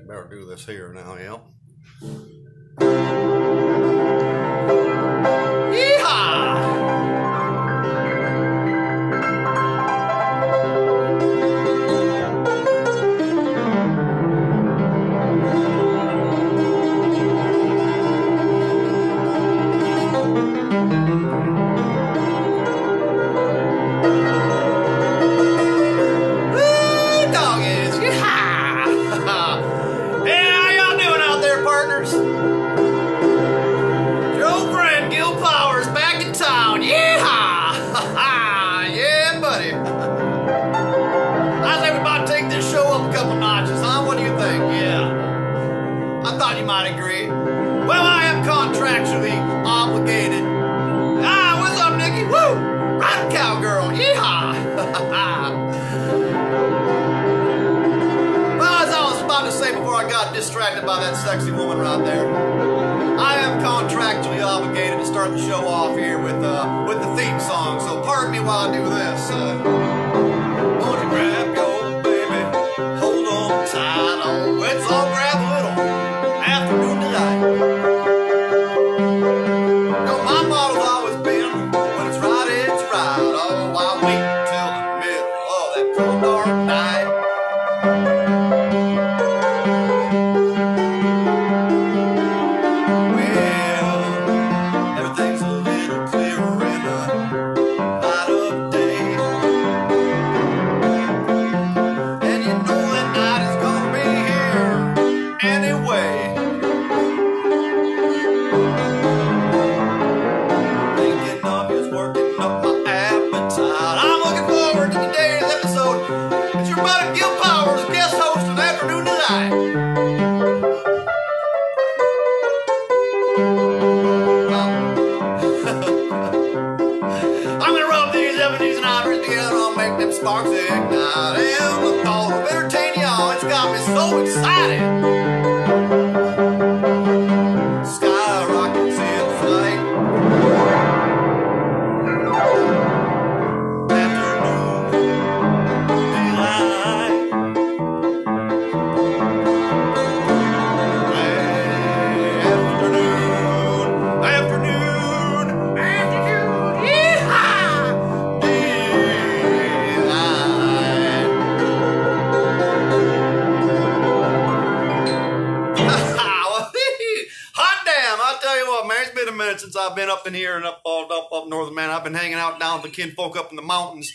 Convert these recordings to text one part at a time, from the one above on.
Better do this here now, yeah. Your friend Gil Powers back in town. Yeehaw! Yeah, buddy. I think we're about to take this show up a couple notches, huh? What do you think? Yeah. I thought you might agree. Well, I am contractually obligated. Ah, what's up, Nikki? Woo! Right, cowgirl. Yeehaw! Well, as I was about to say before I got distracted by that sexy woman right there, I am contractually obligated to start the show off here with the theme song. So pardon me while I do this. Won't you grab your baby, hold on tight, oh, let's all grab a little afternoon delight. You know, my motto's always been, when it's right, it's right. Oh, I'll wait till the middle of that cold dark night. Gil Powers, guest host of Afternoon Delight. I'm gonna rub these ebonies and ivories together. I'll make them sparks ignite. And the thought of entertaining y'all, it's got me so excited. Skyrockets in flight. Since I've been up in here and up northern, man. I've been hanging out down with the kinfolk up in the mountains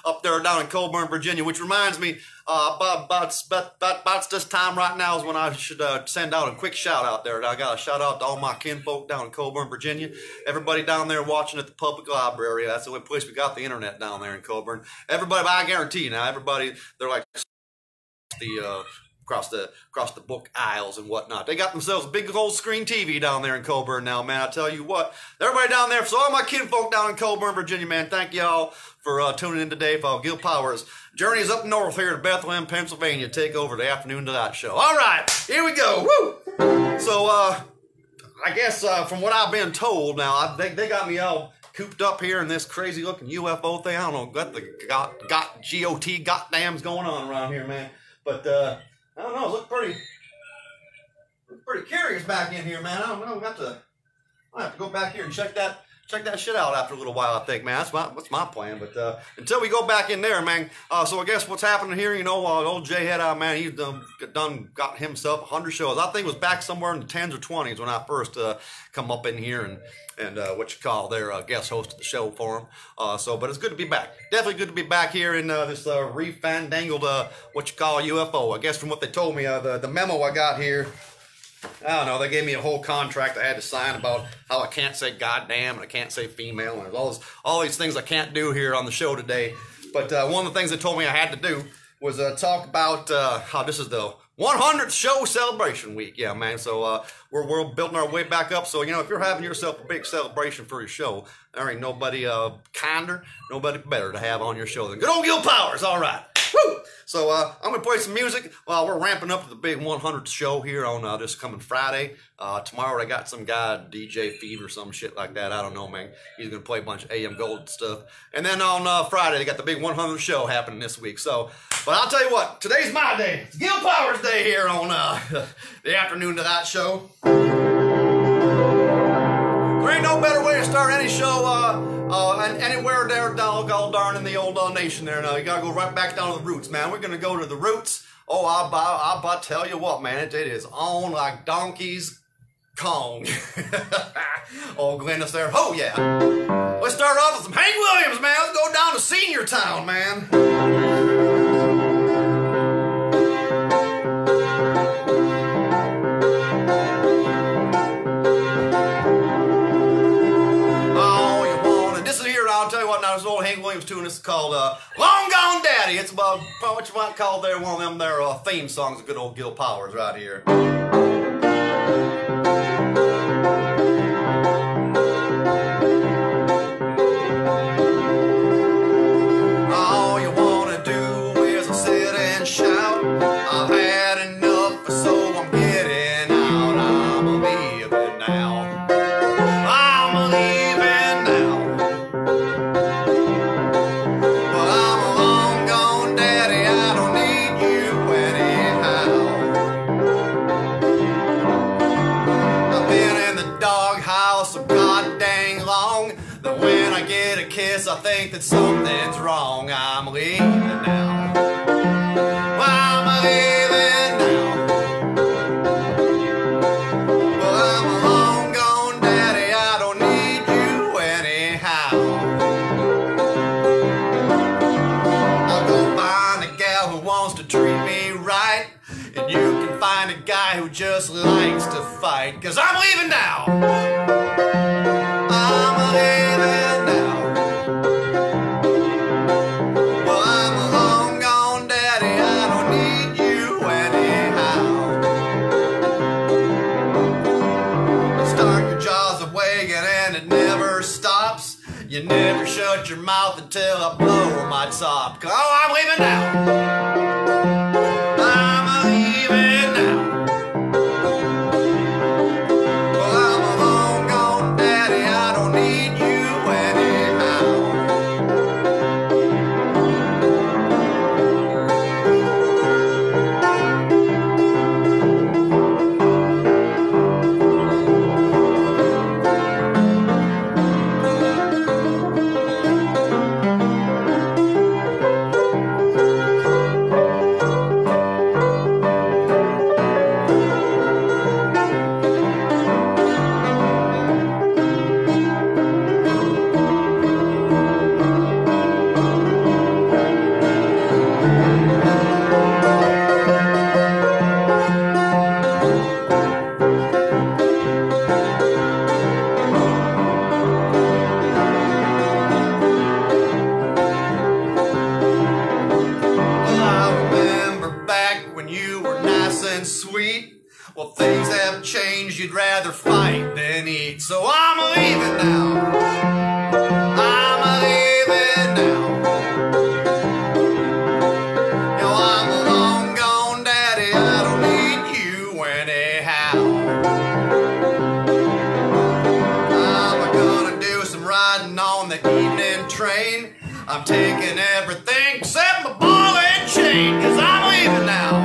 up there down in Colburn, Virginia, which reminds me, about this time right now is when I should send out a quick shout out there. I got a shout out to all my kinfolk down in Colburn, Virginia. Everybody down there watching at the public library. That's the only place we got the internet down there in Colburn. Everybody, I guarantee you now, everybody, they're like the across the book aisles and whatnot. They got themselves a big old screen TV down there in Colburn now, man. I tell you what, everybody down there, so all my kinfolk down in Colburn, Virginia, man, thank y'all for tuning in today for Gil Powers. Journey is up north here to Bethlehem, Pennsylvania. Take over the Afternoon Delight show. All right, here we go. Woo! So, I guess from what I've been told now, they got me all cooped up here in this crazy looking UFO thing. I don't know what the GOT goddamn's going on around here, man. But, I don't know, it looks pretty curious back in here, man. I don't know, I'll have to go back here and check that shit out after a little while, I think, man. That's my plan. But until we go back in there, man, so I guess what's happening here, you know, old Jay HeadEye, man, he's got himself 100 shows. I think it was back somewhere in the 10s or 20s when I first come up in here and their guest hosted the show for him. But it's good to be back. Definitely good to be back here in this refandangled UFO. I guess from what they told me, the memo I got here, I don't know, they gave me a whole contract I had to sign about how I can't say goddamn and I can't say female and there's all these things I can't do here on the show today. But one of the things they told me I had to do was talk about how this is the 100th show celebration week. Yeah, man. So we're building our way back up. So, you know, if you're having yourself a big celebration for your show, there ain't nobody kinder, nobody better to have on your show than good old Gil Powers. All right. Woo! So I'm going to play some music. We're ramping up to the big 100th show here on this coming Friday. Tomorrow I got some guy, DJ Feed or some shit like that. I don't know, man. He's going to play a bunch of AM Gold stuff. And then on Friday, they got the big 100th show happening this week. So, but I'll tell you what, today's my day. It's Gil Powers Day here on the afternoon to that show. There ain't no better way to start any show anywhere there down all darn in the old nation there. Now you gotta go right back down to the roots, man. We're gonna go to the roots. Oh, I tell you what, man, it is on like Donkey's Kong. Oh, Glennis there. Oh yeah. Let's start off with some Hank Williams, man. Let's go down to Senior Town, man. I'll tell you what, now there's an old Hank Williams tune. This is called Long Gone Daddy. It's about what you might call one of them their theme songs of good old Gil Powers right here. All you want to do is sit and shout. I've had enough, so I'm getting out. I'm leaving now. I'm leaving now. I think that something's wrong. I'm leaving now. I'm leaving now. Well, I'm a long gone daddy. I don't need you anyhow. I'll go find a gal who wants to treat me right, and you can find a guy who just likes to fight. 'Cause I'm leaving now. I'm leaving now. You never shut your mouth until I blow my top. Oh, I'm leaving now. I'm leaving now. Well, I'm a long gone daddy. I don't need you Well, things have changed, you'd rather fight than eat. So I'm leaving now. I'm leaving now. You know, I'm a long gone daddy, I don't need you anyhow. I'm gonna do some riding on the evening train. I'm taking everything except my ball and chain, 'cause I'm leaving now.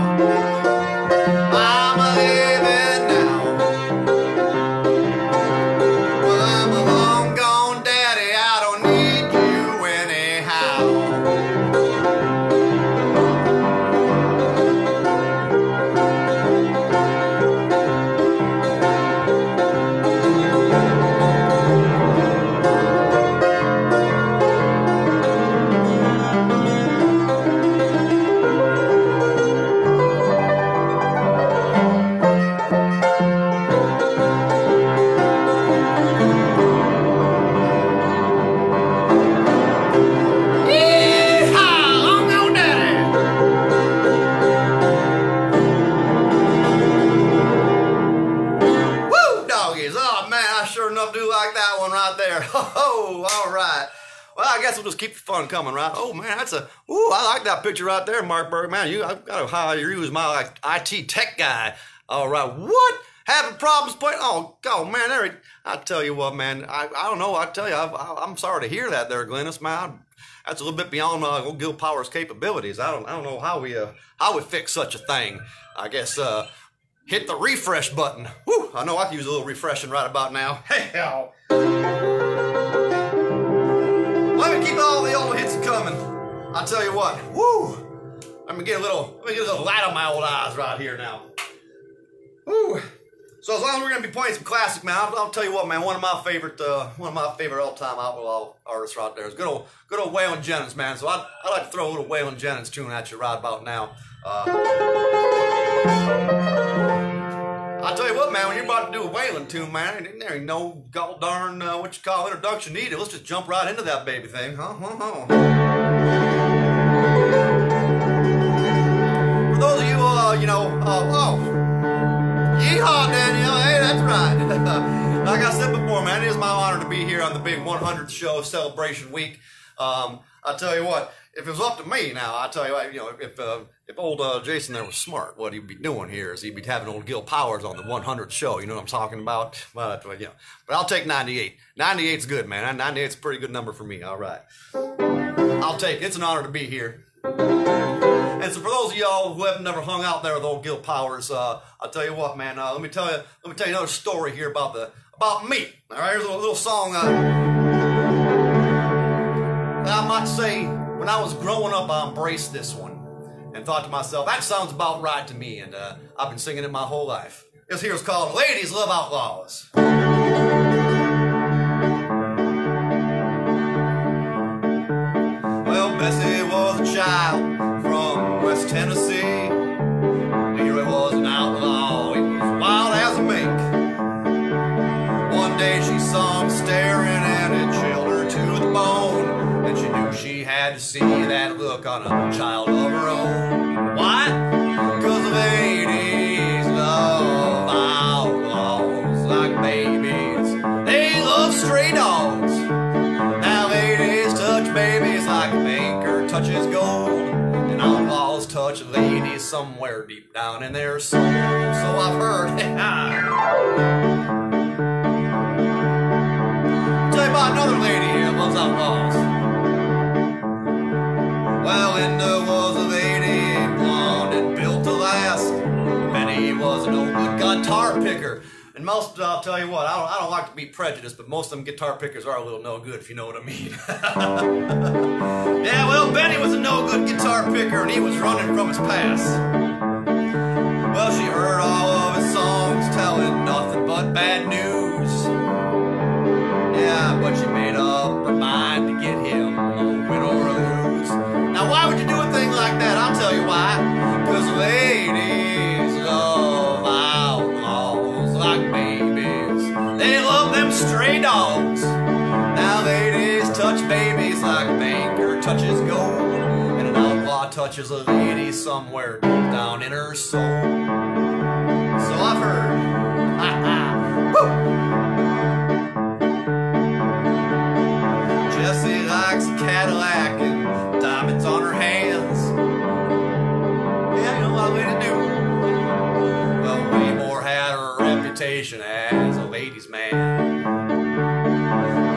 Well, I guess we'll just keep the fun coming, right? Oh, man, I like that picture right there, Mark Berg. Man, I've got to hire you as my IT tech guy. All right, what? Having problems playing? Oh, man, I tell you what, man, I don't know. I tell you, I'm sorry to hear that there, Glennis, man. That's a little bit beyond old Gil Powers' capabilities. I don't know how we fix such a thing. I guess hit the refresh button. Whew, I know I can use a little refreshing right about now. Hell. Let me keep all the old hits coming. I'll tell you what. Woo! Let me get a little light on my old eyes right here now. Woo! So as long as we're gonna be playing some classic, man, I'll tell you what, man. One of my favorite all-time outlaw artists right there is good old Waylon Jennings, man. So I'd like to throw a little Waylon Jennings tune at you right about now. I'll tell you what, man. When you're about to do a Waylon tune, man, there ain't no gall darn introduction needed. Let's just jump right into that baby thing, huh? For those of you, yeehaw, Danielle. Hey, that's right. Like I said before, man, it is my honor to be here on the big 100th show celebration week. I'll tell you what, if it was up to me now, I'll tell you what, if old Jason there was smart, what he'd be doing here is he'd be having old Gil Powers on the 100th show. You know what I'm talking about? But I'll take 98. 98's good, man. 98's a pretty good number for me. All right. I'll take it. It's an honor to be here. And so for those of y'all who haven't never hung out there with old Gil Powers, I'll tell you what, man. Let me tell you another story here about me. All right, here's a little song that I might say when I was growing up, I embraced this one and thought to myself, that sounds about right to me, and I've been singing it my whole life. This here's called "Ladies Love Outlaws." Well, Bessie was a child from West Tennessee. Here he was an outlaw, he was wild as a mink. One day she saw him staring and it chilled her to the bone, and she knew she had to see that look on a child of her own. Why? 'Cause ladies love outlaws like babies. They love stray dogs. Now ladies touch babies like a banker touches gold, and outlaws touch ladies somewhere deep down in their soul. So I've heard. Tell you about another lady here that loves outlaws. Well, Linda was a lady, blonde and built to last. Betty was an old good guitar picker. And most, I'll tell you what, I don't like to be prejudiced, but most of them guitar pickers are a little no good, if you know what I mean. Yeah, well, Benny was a no good guitar picker, and he was running from his past. Well, she heard all of his songs telling nothing but bad news. Yeah, but she made up her mind to get him, win or lose. Now, why would you do a thing like that? I'll tell you why. 'Cause ladies love outlaws like babies. They love them stray dogs. Now ladies touch babies like a banker touches gold, and an outlaw touches a lady somewhere deep down in her soul. So I've heard. Woo! Jessie likes a Cadillac and diamonds on her hands. Yeah, you know what a lady do. Well, Waymore had a reputation as a ladies' man.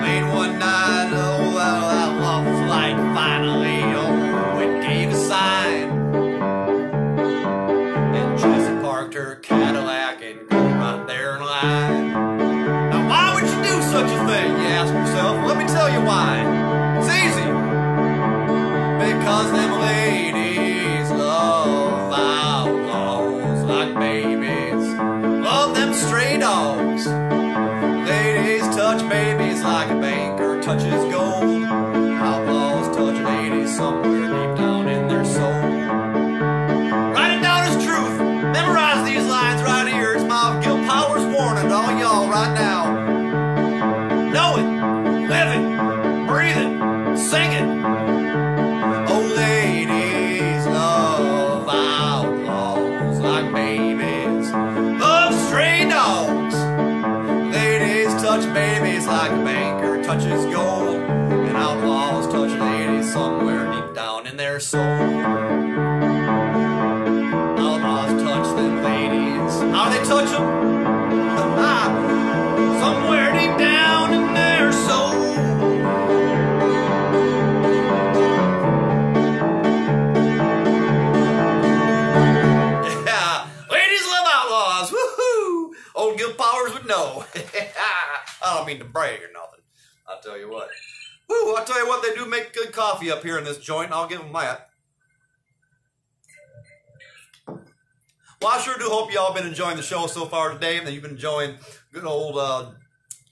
Late one night, that outlaw flight finally, it gave a sign. And Jessie parked her Cadillac and go right there in line. Now, why would you do such a thing, you ask yourself? Well, let me tell you why. It's easy. Because them ladies love outlaws like babies. Love them stray dogs. Ladies touch babies like a banker touches gold. Outlaws touch ladies somewhere deep down in their soul. Write it down as truth. Memorize these lines right here. It's my Gil Powers warning to all y'all right now. Know it, live it, breathe it, sing it. Oh, ladies love outlaws like babies. Love stray dogs. Ladies touch babies like a banker touches gold, and outlaws soul. Outlaws touch them ladies. How they touch them? Somewhere deep down in their soul. Yeah, ladies love outlaws. Woohoo! Old Gil Powers would know. I don't mean to brag or nothing. I'll tell you what. Woo! I'll tell you what, they do make good coffee up here in this joint. I'll give them that. Well, I sure do hope y'all been enjoying the show so far today, and that you've been enjoying good old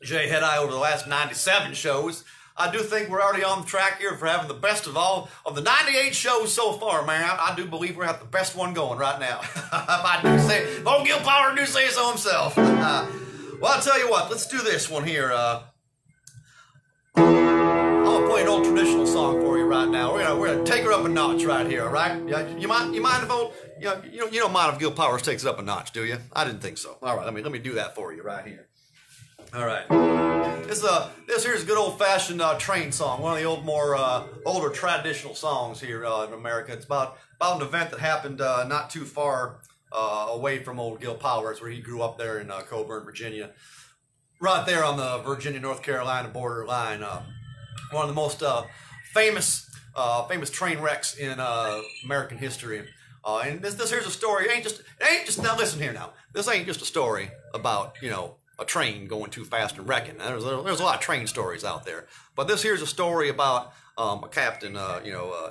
J HeadEye over the last 97 shows. I do think we're already on the track here for having the best of all of the 98 shows so far, man. I do believe we're at the best one going right now. If I do say, if old Gil Powers do say so himself. Well, I'll tell you what, let's do this one here. I'm gonna play an old traditional song for you right now. We're gonna take her up a notch right here, all right? You mind if old you don't mind if Gil Powers takes it up a notch, do you? I didn't think so. All right, let me do that for you right here. All right. This here's a good old-fashioned train song. One of the older traditional songs here in America. It's about an event that happened not too far away from old Gil Powers, where he grew up there in Coburn, Virginia, right there on the Virginia-North Carolina border line. One of the most famous train wrecks in American history. And this here's a story. It ain't just now. Listen here now. This ain't just a story about a train going too fast and wrecking. There's a lot of train stories out there, but this here's a story about a captain,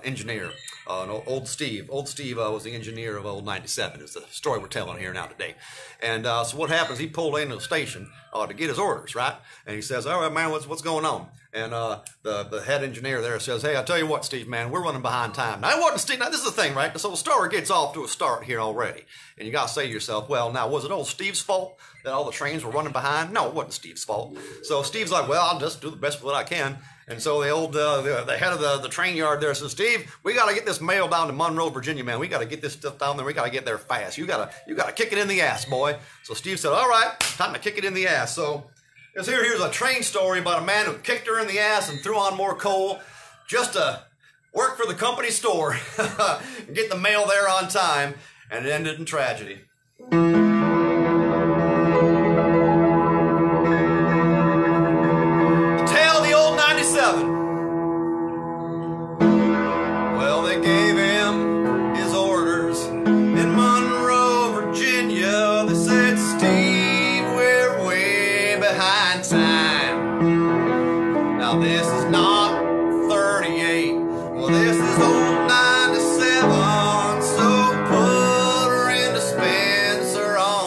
engineer, old Steve. Old Steve was the engineer of old 97. Is the story we're telling here now today. And so what happens? He pulled into the station to get his orders, right? And he says, "All right, man, what's going on?" And the head engineer there says, "Hey, I tell you what, Steve, man, we're running behind time." Now, it wasn't Steve. Now, this is the thing, right? So the story gets off to a start here already, and you got to say to yourself, "Well, now, was it old Steve's fault that all the trains were running behind?" No, it wasn't Steve's fault. So Steve's like, "Well, I'll just do the best with what I can." And so the head of the train yard there says, "Steve, we got to get this mail down to Monroe, Virginia, man. We got to get this stuff down there. We got to get there fast. You got to kick it in the ass, boy." So Steve said, "All right, time to kick it in the ass." So here's a train story about a man who kicked her in the ass and threw on more coal just to work for the company store, get the mail there on time, and it ended in tragedy. Well, they gave him his orders in Monroe, Virginia. They said, "Steve, we're way behind time." Now this is not 38. Well, this is old 97. So put her in dispenser on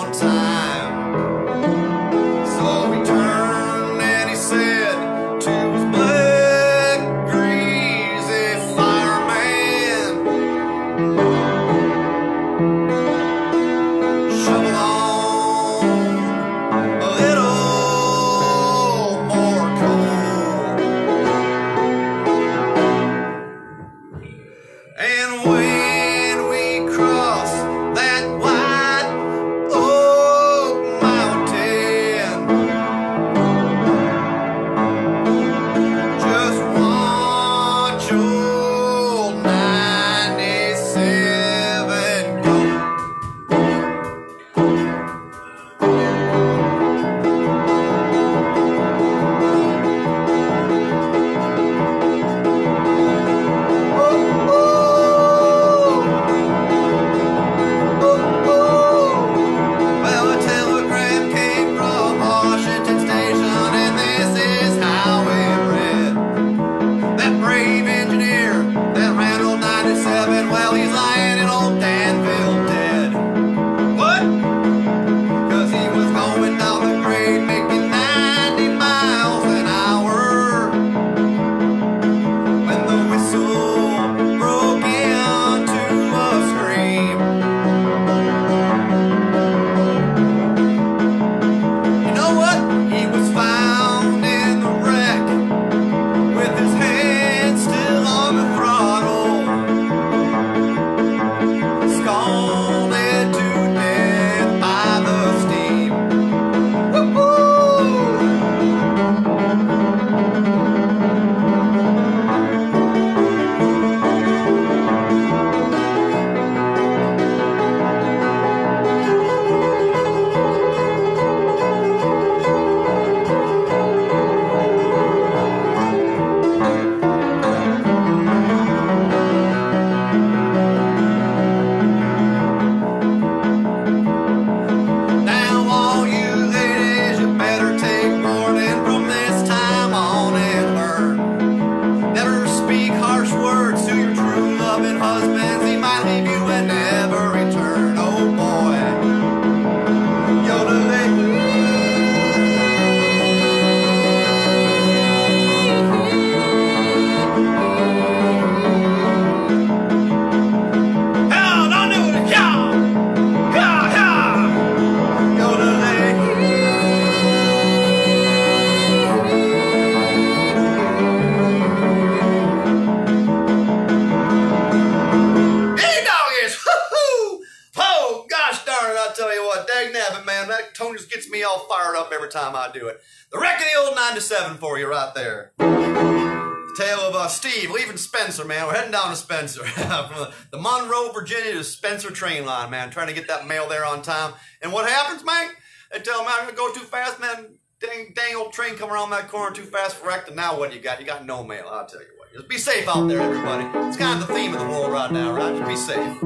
you what, dang nabbit, man, that tone just gets me all fired up every time I do it. The wreck of the old 97 for you right there. The tale of Steve leaving Spencer, man. We're heading down to Spencer. From the Monroe, Virginia to Spencer train line, man. Trying to get that mail there on time. And what happens, man? They tell me I'm going to go too fast, man. Dang old train coming around that corner too fast for wrecked. And now what do you got? You got no mail, I'll tell you what. Just be safe out there, everybody. It's kind of the theme of the world right now, right? Just be safe.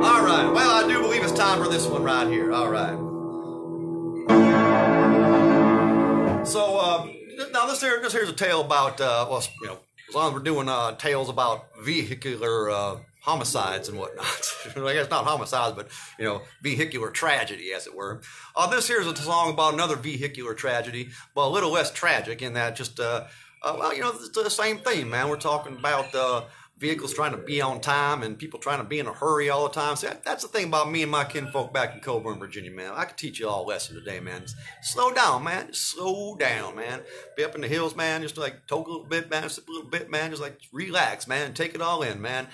All right. Well, I do believe it's time for this one right here. All right. So, now this here's a tale about, well, you know, as long as we're doing tales about vehicular homicides and whatnot. I guess not homicides, but, you know, vehicular tragedy, as it were. This here's a song about another vehicular tragedy, but a little less tragic in that just, well, you know, it's the same thing, man. We're talking about vehicles trying to be on time and people trying to be in a hurry all the time. See, that's the thing about me and my kinfolk back in Coburn, Virginia, man. I could teach you all a lesson today, man. Just slow down, man. Just slow down, man. Be up in the hills, man. Just like talk a little bit, man. Sip a little bit, man. Just like relax, man. And take it all in, man.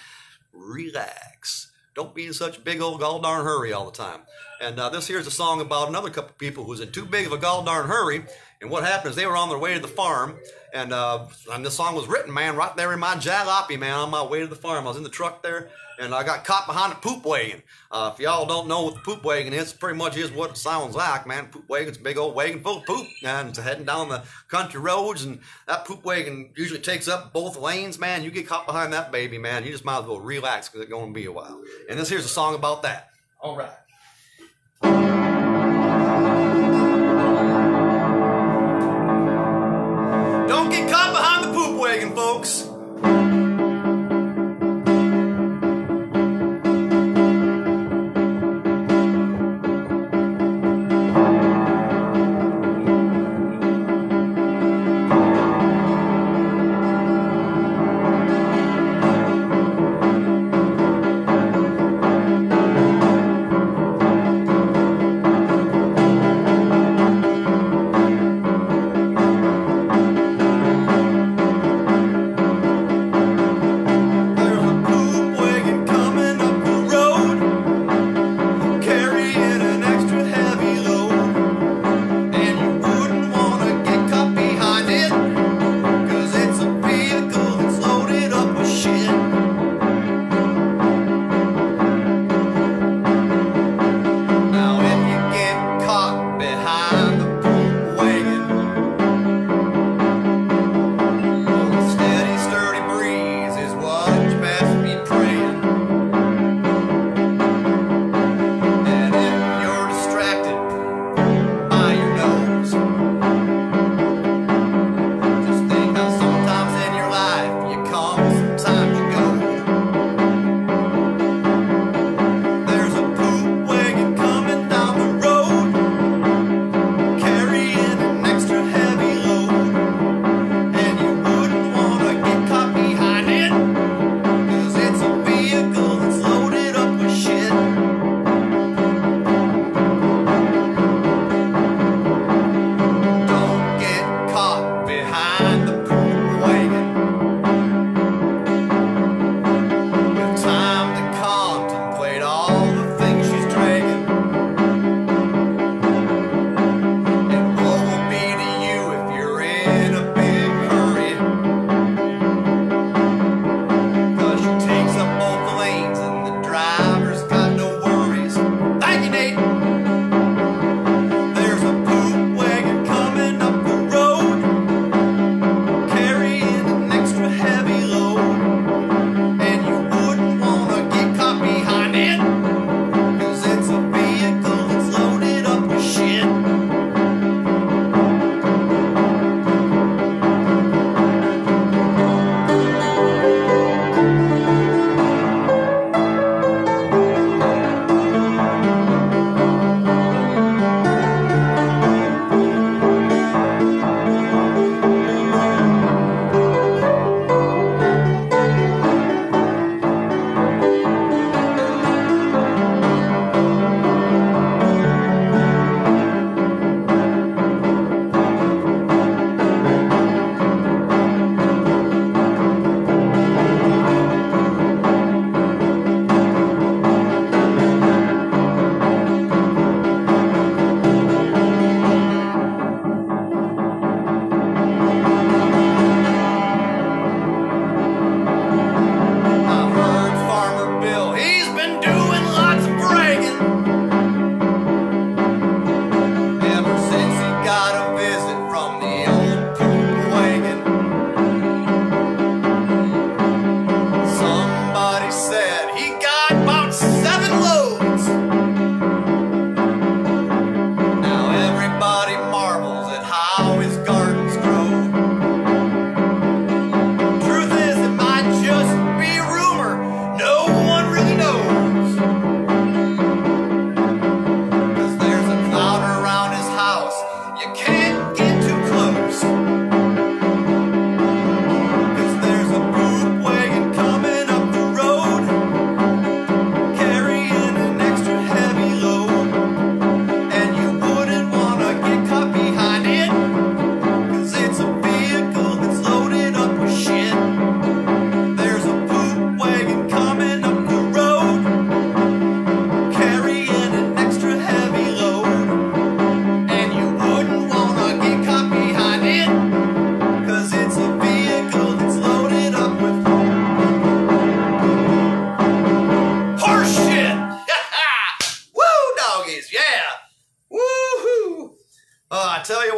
Relax. Don't be in such a big old gall darn hurry all the time. And this here's a song about another couple of people who's in too big of a gall darn hurry. And what happened is they were on their way to the farm. And this song was written, man, right there in my jalopy, man, on my way to the farm. I was in the truck there, and I got caught behind a poop wagon. If y'all don't know what the poop wagon is, it pretty much is what it sounds like, man. Poop wagon's a big old wagon full of poop, and it's heading down the country roads, and that poop wagon usually takes up both lanes, man. You get caught behind that baby, man, you just might as well relax because it's going to be a while. And this here's a song about that. All right. Don't get caught behind the poop wagon, folks.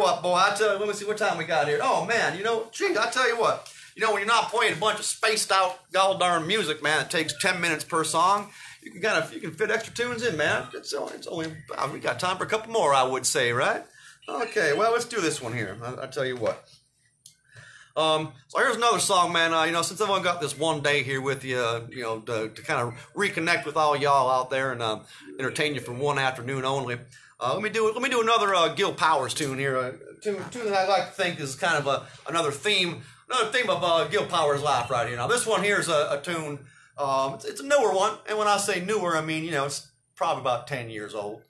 what, boy. Let me see what time we got here. Oh man, you know, gee, I tell you what. You know, when you're not playing a bunch of spaced out gall darn music, man, it takes 10 minutes per song. You can fit extra tunes in, man. It's only we got time for a couple more, I would say, right? Okay, well, let's do this one here. I tell you what. So here's another song, man. You know, since I've only got this one day here with you, you know, to kind of reconnect with all y'all out there and entertain you for one afternoon only. Let me do another Gil Powers tune here. A tune that I like to think is kind of another theme of Gil Powers' life right here. Now, this one here is a tune. It's a newer one, and when I say newer, I mean, you know, it's probably about 10 years old,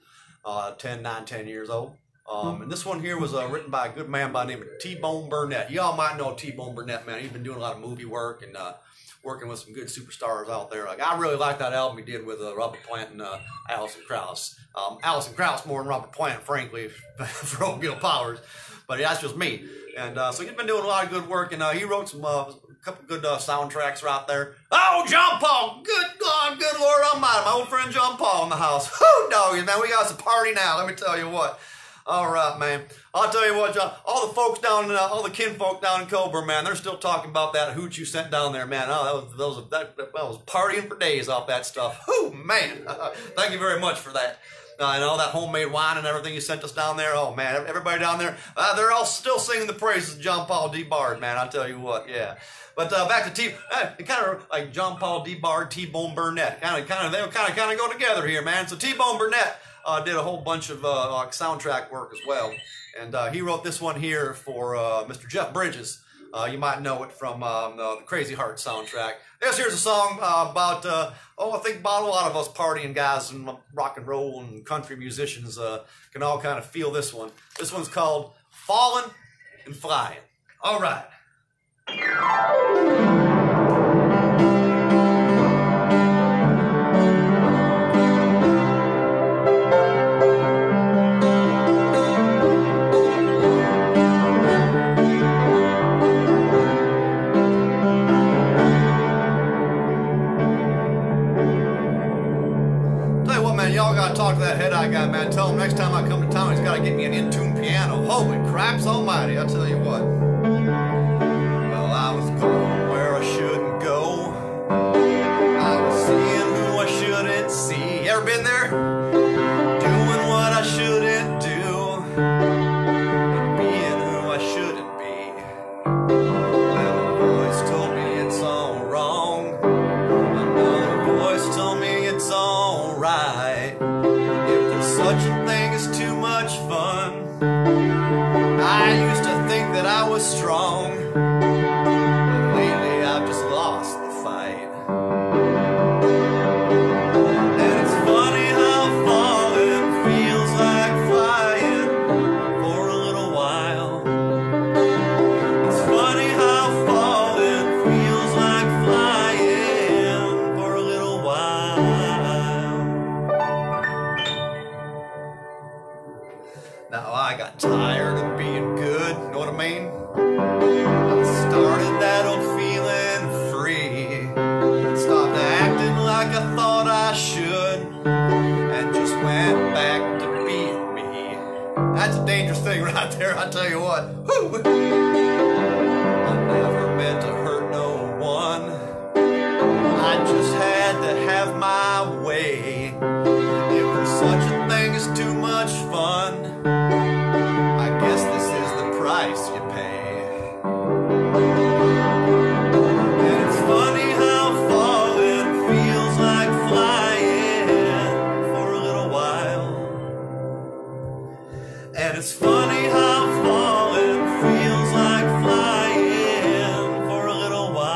10 years old. And this one here was written by a good man by the name of T-Bone Burnett. Y'all might know T-Bone Burnett, man. He's been doing a lot of movie work and working with some good superstars out there. Like, I really like that album he did with Robert Plant and Alison Krauss. Alison Krauss more than Robert Plant, frankly, for old Gil Powers. But that's just me. And so he's been doing a lot of good work, and he wrote some couple good soundtracks right there. Oh, John Paul! Good God, good Lord Almighty, my old friend John Paul in the house. Whoo, doggy, man, we got us a party now. Let me tell you what. All right, man. I'll tell you what, John. All the folks down, all the kinfolk down in Coburn, man, they're still talking about that hoot you sent down there, man. Oh, that was partying for days off that stuff. Whoo, man. Thank you very much for that. And all that homemade wine and everything you sent us down there. Oh, man, everybody down there, they're all still singing the praises of John Paul DeBard, man. I'll tell you what, yeah. But back to kind of like John Paul DeBard, T-Bone Burnett. They kind of go together here, man. So T-Bone Burnett did a whole bunch of soundtrack work as well. And he wrote this one here for Mr. Jeff Bridges. You might know it from the Crazy Heart soundtrack. Here's a song about, I think about a lot of us partying guys and rock and roll and country musicians can all kind of feel this one. This one's called Falling and Flying. All right. Y'all gotta talk to that HeadEye guy, man. Tell him next time I come to town, he's gotta get me an in-tune piano. Holy craps almighty, I'll tell you what. Well, I was going where I shouldn't go. I was seeing who I shouldn't see. You ever been there? Doing what I shouldn't do. And being who I shouldn't be. Little voice told me it's all wrong. Another voice told me it's all right. Such a thing as too much fun. I used to think that I was strong, but lately I've just lost the fight. And it's funny how falling feels like flying for a little while. It's funny how falling feels like flying for a little while. Now I got tired of being good, know what I mean? I started that old feeling free. Stopped acting like I thought I should, and just went back to being me. That's a dangerous thing right there, I tell you what. Woo! I never meant to hurt no one. I just had to have my way. If there's such a thing as too much fun, I guess this is the price you pay. And it's funny how falling feels like flying for a little while. And it's funny how falling feels like flying for a little while.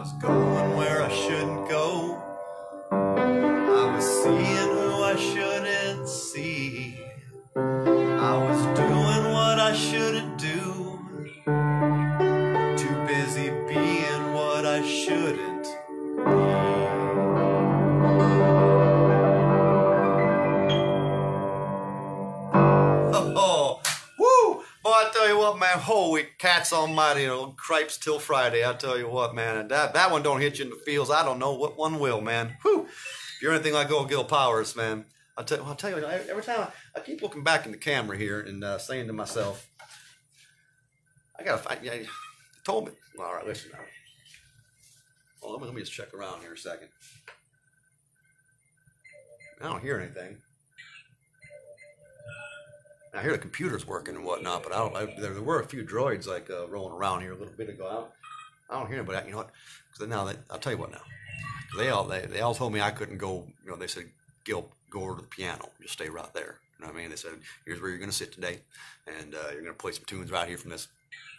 was going where I shouldn't go. I was seeing who I shouldn't see. I was doing what I shouldn't do. Too busy being what I shouldn't be. Oh, woo! Boy, I tell you what, man, holy cats almighty, you know, cripes till Friday. I tell you what, man, and that one don't hit you in the feels. I don't know what one will, man. Whew. If you're anything like old Gil Powers, man, I'll tell you, every time I keep looking back in the camera here and saying to myself, I gotta find. Yeah, you told me. All right, listen now. Well, let me just check around here a second. I don't hear anything. I hear the computer's working and whatnot, but I don't. There were a few droids like rolling around here a little bit ago. I don't hear it, but you know what? Because now I'll tell you what now. They all told me I couldn't go. You know, they said, Gil, go over to the piano. Just stay right there. You know what I mean? They said, here's where you're going to sit today, and you're going to play some tunes right here from this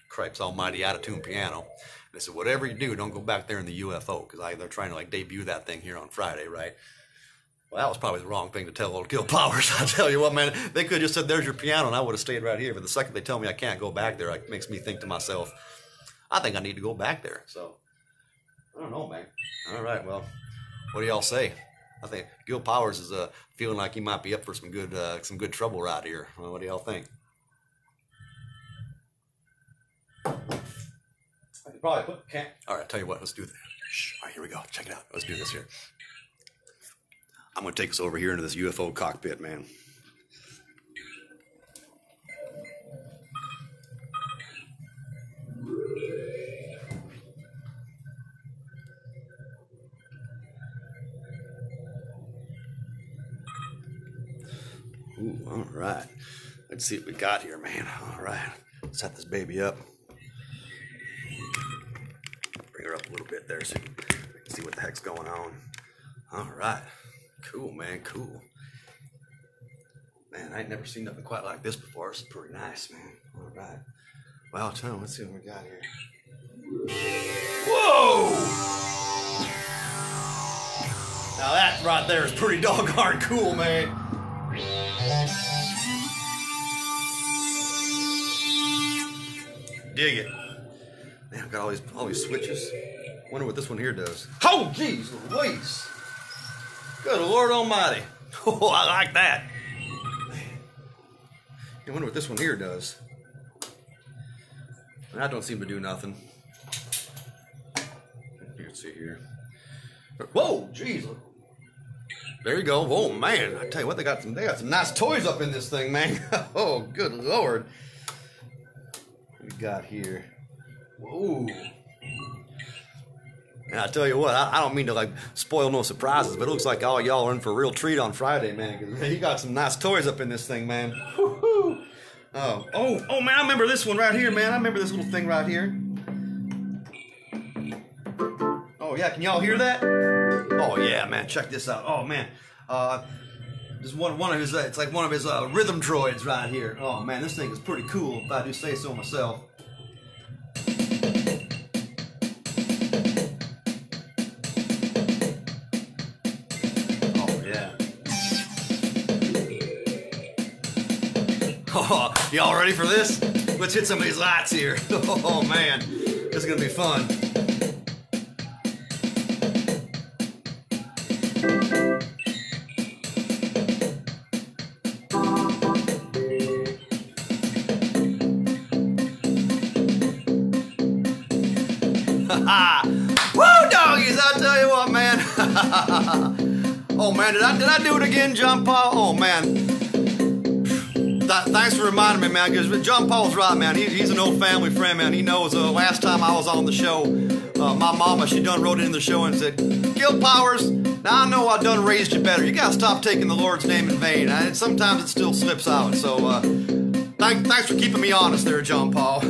cripes almighty out-of-tune piano. And they said, whatever you do, don't go back there in the UFO, because they're trying to like debut that thing here on Friday, right? Well, that was probably the wrong thing to tell old Gil Powers. I tell you what, man, they could have just said, there's your piano, and I would have stayed right here. But the second they tell me I can't go back there, it makes me think to myself, I think I need to go back there. So, I don't know, man. All right, well, what do y'all say? I think Gil Powers is feeling like he might be up for some good trouble right here. Well, what do y'all think? I could probably put all right, tell you what, let's do this. Shh, all right, here we go. Check it out. Let's do this here. I'm going to take us over here into this UFO cockpit, man. Ooh, all right. Let's see what we got here, man. All right. Let's set this baby up. Bring her up a little bit there so you can see what the heck's going on. All right. Cool, man. Cool. Man, I ain't never seen nothing quite like this before. It's pretty nice, man. All right. Well, Tom, let's see what we got here. Whoa! Now that right there is pretty doggone cool, man. Dig it. Man, I've got all these switches. Wonder what this one here does. Oh, geez Louise. Good Lord Almighty. Oh, I like that. Man. I wonder what this one here does. That don't seem to do nothing. Let's see here. Whoa, jeez. There you go. Oh man, I tell you what, they got some nice toys up in this thing, man. Oh, good Lord. What we got here? Whoa. And I tell you what, I don't mean to like spoil no surprises, but it looks like all y'all are in for a real treat on Friday, man. Cause you got some nice toys up in this thing, man. Woo-hoo. Oh, man, I remember this one right here, man. I remember this little thing right here. Oh yeah, can y'all hear that? Oh yeah, man, check this out. Oh man, this one of his. It's like one of his rhythm droids right here. Oh man, this thing is pretty cool, if I do say so myself. Oh, y'all ready for this? Let's hit some of these lights here. Oh man, this is gonna be fun. Woo, doggies! I'll tell you what, man. Oh man, did I do it again, John Paul? Oh man. Thanks for reminding me, man, because John Paul's right, man. He's an old family friend, man. He knows last time I was on the show, my mama, she done wrote into the show and said, Gil Powers, now I know I done raised you better. You got to stop taking the Lord's name in vain. And sometimes it still slips out. So thanks for keeping me honest there, John Paul.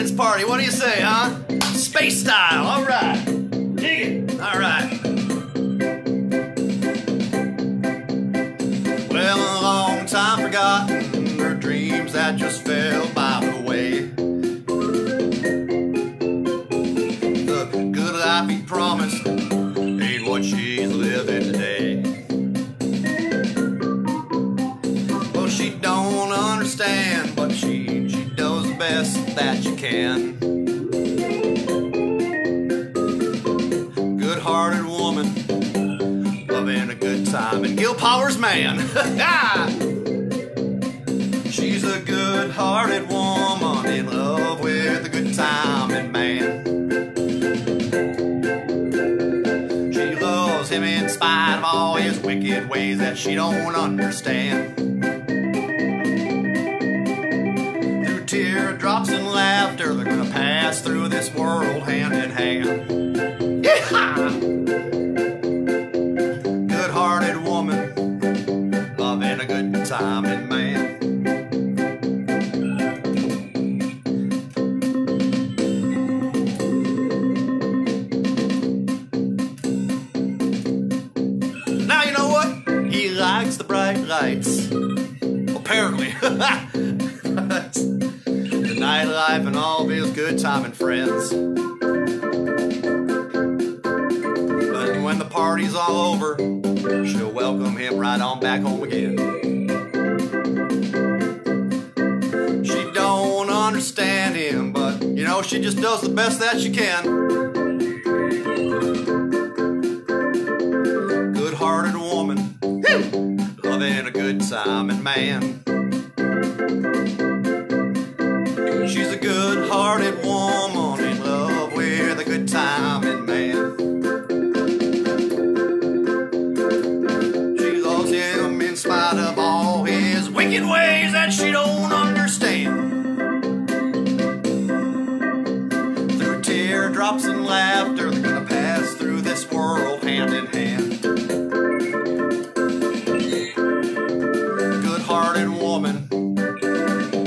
Independence Party. What do you say, huh? Space style. All right. Dig it. All right. Well, a long time forgotten, her dreams that just fell by the way. The good life he promised ain't what she's living today. Well, she don't understand, but she does the best that she can. Good-hearted woman, loving a good time, and Gil Powers, man. She's a good-hearted woman in love with a good time, and man, she loves him in spite of all his wicked ways that she don't understand. Through teardrops and laughter, they're gonna pass through this world hand in hand. Good-hearted woman, loving a good time, and man. Now you know what? He likes the bright lights. Apparently. The nightlife and all of his good time and friends. But when the party's all over, she'll welcome him right on back home again. She don't understand him, but you know, she just does the best that she can. Good-hearted woman, loving a good time, and man, she's a good-hearted woman in love with a good time, and man, she loves him in spite of all his wicked ways that she don't understand. Through teardrops and laughter, they're gonna pass through this world hand in hand. Good-hearted woman,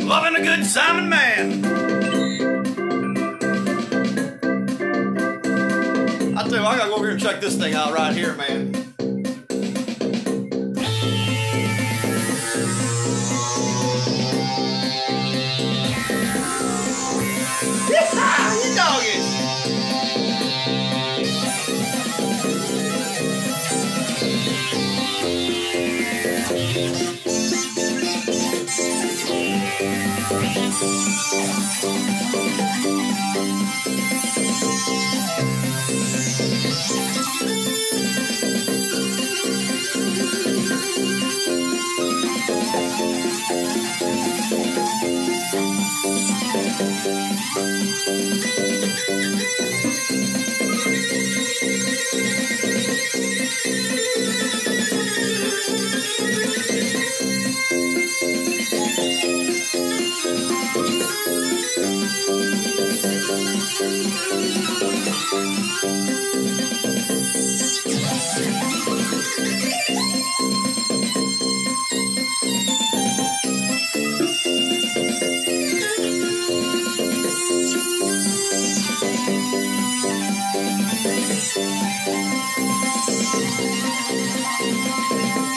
loving a good time, and man. I tell you what, I gotta go over here and check this thing out right here, man. You doggies!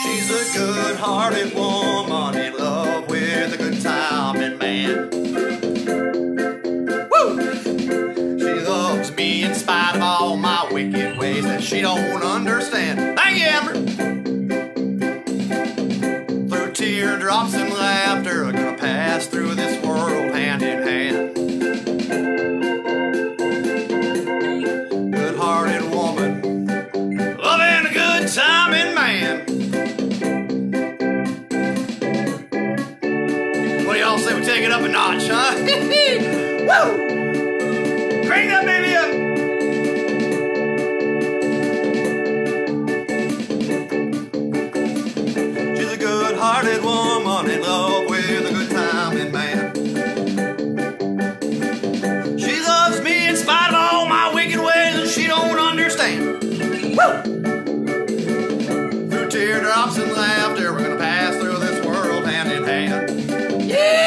She's a good-hearted woman in love with a good time, and man, woo! She loves me in spite of all my wicked ways that she don't understand. Thank you, Amber! Through teardrops and laughter, we're gonna pass through this world hand in hand. Good-hearted woman, loving a good time, and man. What do y'all say we take it up a notch, huh? Woo! Crank that baby up! She's a good-hearted woman in love with a good time, and man, she loves me in spite of all my wicked ways that she don't understand. Woo! Through teardrops and laughter, we're gonna pass through this world hand in hand. Yeah!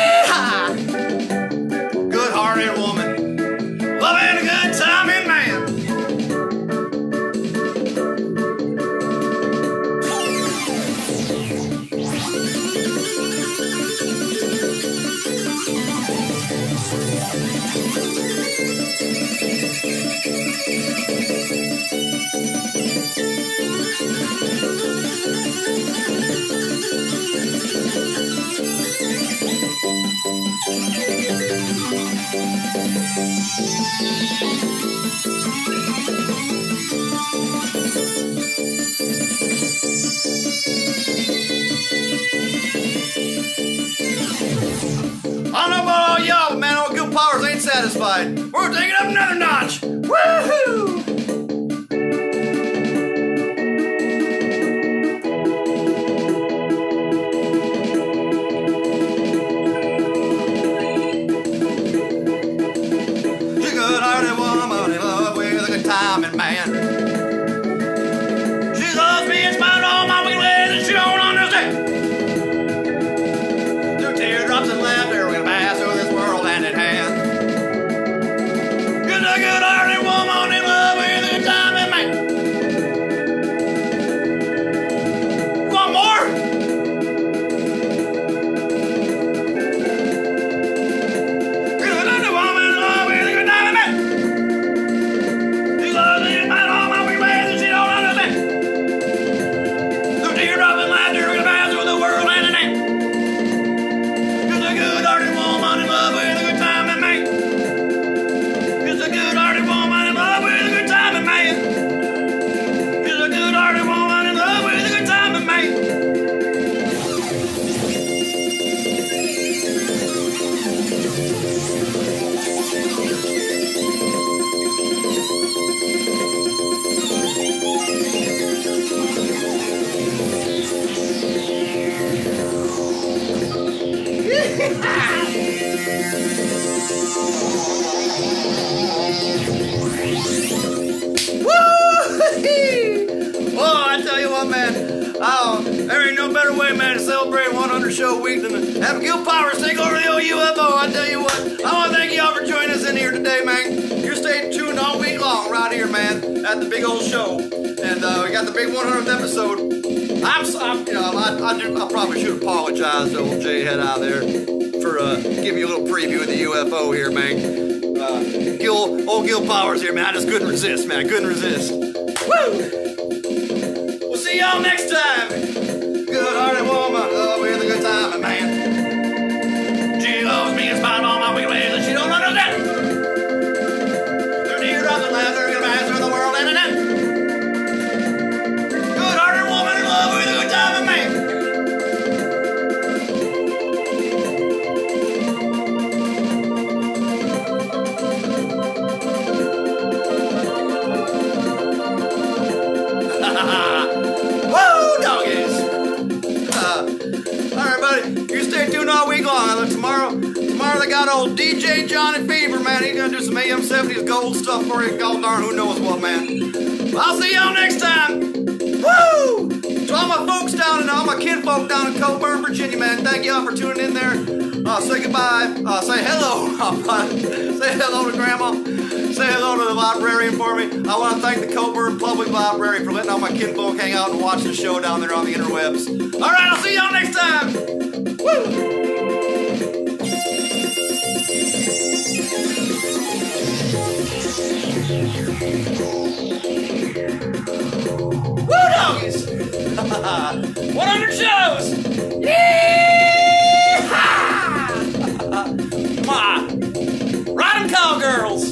right, we're gonna take it up another notch. Woohoo! She's a good-hearted woman in love with a good time and man. She loves me in spite of all my wicked ways and she don't understand. Through teardrops and laughter, we're gonna pass through this world hand in hand. She's a good-hearted woman in love with a good time and man. One more. Good-hearted woman in love with a good time and man. She loves me in spite of all my wicked ways and she don't understand. Through teardrops and laughter, we're gonna pass through the world hand in hand. She's a good-hearted woman in love with a good time and man. She's a good-hearted woman in love with a good time and man. She's a good-hearted woman in love with a good time and man. Oh, I tell you what, man. Oh, there ain't no better way, man, to celebrate 100 show week than to have Gil Powers take over the old UFO. I tell you what, I want to thank y'all for joining us in here today, man. You're staying tuned all week long right here, man, at the big old show. And we got the big 100th episode. I probably should apologize to old J HeadEye there for giving you a little preview of the UFO here, man. Old Gil Powers here, man. I just couldn't resist, man. I couldn't resist. Woo! We'll see y'all next time. Good-hearted woman, with a good time, and man. She loves me in spite of all my wicked ways, and she don't understand. Through teardrops and laughter, gonna pass through the world and an. Good-hearted woman in love with a good time, and man. Woo, doggies! All right, buddy, you stay tuned all week long. Tomorrow they got old DJ Johnny Fever, man. He's gonna do some AM 70s gold stuff for you. God darn, who knows what, man. I'll see y'all next time. Woo! To all my folks down and all my kinfolk down in Coburn, Virginia, man, thank y'all for tuning in there. Say goodbye. Say hello. Say hello to Grandma. Say hello to the librarian for me. I want to thank the Coburn Public Library for letting all my kinfolk hang out and watch the show down there on the interwebs. All right, I'll see y'all next time. Woo! Woo, doggies! 100 shows! Yeehaw! Ride 'em, cowgirls!